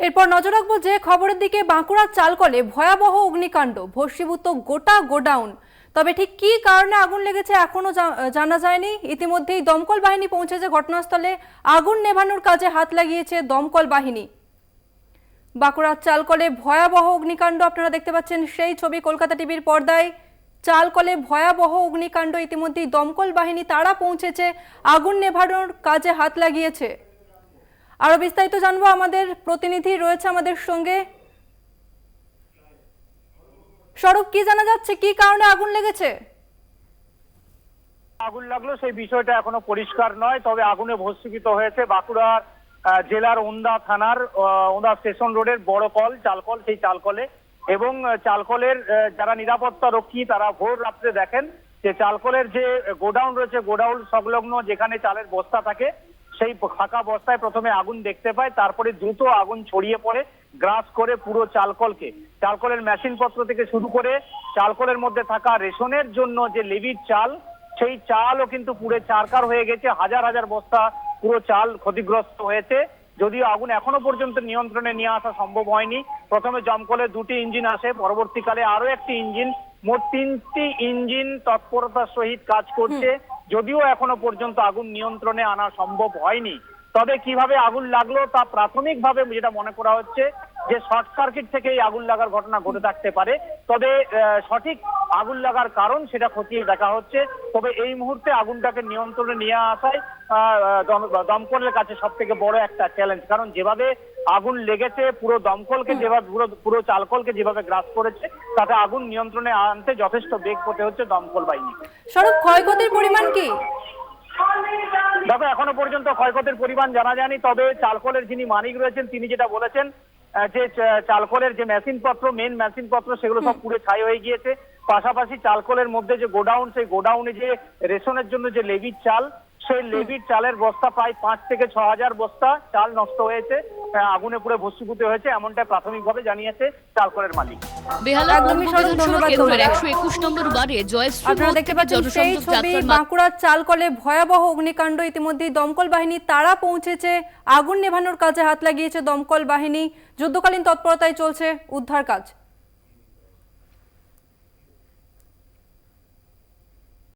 এরপর নজর রাখবো যে খবরের দিকে। বাঁকুড়ার চালকলে ভয়াবহ অগ্নিকাণ্ড, ভস্মীভূত গোটা গোডাউন। তবে ঠিক কী কারণে আগুন লেগেছে এখনো জানা যায়নি। ইতিমধ্যেই দমকল বাহিনী পৌঁছেছে ঘটনাস্থলে, আগুন নেভানোর কাজে হাত লাগিয়েছে দমকল বাহিনী। বাঁকুড়ার চালকলে ভয়াবহ অগ্নিকাণ্ড, আপনারা দেখতে পাচ্ছেন সেই ছবি কলকাতা টিভির পর্দায়। চালকলে ভয়াবহ অগ্নিকাণ্ড, ইতিমধ্যেই দমকল বাহিনী তারা পৌঁছেছে, আগুন নেভানোর কাজে হাত লাগিয়েছে। আরো বিস্তারিত জানবো, আমাদের প্রতিনিধি রয়েছে আমাদের সঙ্গে। স্বরূপ, কি জানা যাচ্ছে, কি কারণে আগুন লেগেছে? আগুন লাগলো সেই বিষয়টা এখনো পরিষ্কার নয়, তবে আগুনে ভস্মীভূত হয়েছে বাঁকুড়ার জেলার ওন্দা থানার ওন্দা স্টেশন রোডের বড় কল, চালকল। সেই চালকলে এবং চালকলের যারা নিরাপত্তা রক্ষী তারা ভোর রাত্রে দেখেন যে চালকলের যে গোডাউন রয়েছে, গোডাউন সংলগ্ন যেখানে চালের বস্তা থাকে, সেই ফাঁকা বস্তায় প্রথমে আগুন দেখতে পায়। তারপরে দ্রুত আগুন ছড়িয়ে পড়ে, গ্রাস করে পুরো চালকলকে। চালকলের মেশিনপত্র থেকে শুরু করে চালকলের মধ্যে থাকা রেশনের জন্য যে লেভির চাল, সেই চালও কিন্তু পুরো চারকার হয়ে গেছে। হাজার হাজার বস্তা পুরো চাল ক্ষতিগ্রস্ত হয়েছে। যদিও আগুন এখনো পর্যন্ত নিয়ন্ত্রণে নিয়ে আসা সম্ভব হয়নি। প্রথমে দমকলে 2টি ইঞ্জিন আসে, পরবর্তীকালে আরো একটি ইঞ্জিন, মোট 3টি ইঞ্জিন তৎপরতার সহিত কাজ করছে। যদিও এখনো পর্যন্ত আগুন নিয়ন্ত্রণে আনা সম্ভব হয়নি। তবে কিভাবে আগুন লাগলো তা প্রাথমিকভাবে যেটা মনে করা হচ্ছে যে শর্ট সার্কিট থেকে এই আগুন লাগার ঘটনা ঘটে থাকতে পারে। তবে সঠিক আগুন লাগার কারণ সেটা খতিয়ে দেখা হচ্ছে। তবে এই মুহূর্তে আগুনটাকে নিয়ন্ত্রণে নিয়ে আসায় দমকলের কাছে সব থেকে বড় একটা চ্যালেঞ্জ। কারণ যেভাবে আগুন লেগেছে, পুরো দমকলকে যেভাবে পুরো চালকলকে যেভাবে গ্রাস করেছে, তাতে আগুন নিয়ন্ত্রণে আনতে যথেষ্ট বেগ পেতে হচ্ছে দমকল বাহিনীকে। স্বরূপ, ক্ষয়ক্ষতির পরিমাণ কি? দেখো, এখনো পর্যন্ত ক্ষয়ক্ষতির পরিমাণ জানা যায়নি। তবে চালকলের যিনি মালিক রয়েছেন তিনি যেটা বলেছেন যে চালকলের যে মেন মেশিনপত্র সেগুলো সব পুড়ে ছাই হয়ে গিয়েছে। পাশাপাশি চালকলের মধ্যে যে গোডাউন, সেই গোডাউনে যে রেশনের জন্য যে লেভির চাল, সেই লেভির চালের বস্তা প্রায় 5 থেকে 6 হাজার বস্তা চাল নষ্ট হয়েছে, আগুনে পুরো ভস্মীভূত হয়েছে, এমনটা প্রাথমিকভাবে জানিয়েছে চালকলের মালিক। আপনারা দেখতে পাচ্ছেন সেই ছবি, বাঁকুড়ার চালকলে ভয়াবহ অগ্নিকাণ্ড। ইতিমধ্যেই দমকল বাহিনী তারা পৌঁছেছে, আগুন নেভানোর কাজে হাত লাগিয়েছে দমকল বাহিনী। যুদ্ধকালীন তৎপরতায় চলছে উদ্ধার কাজ।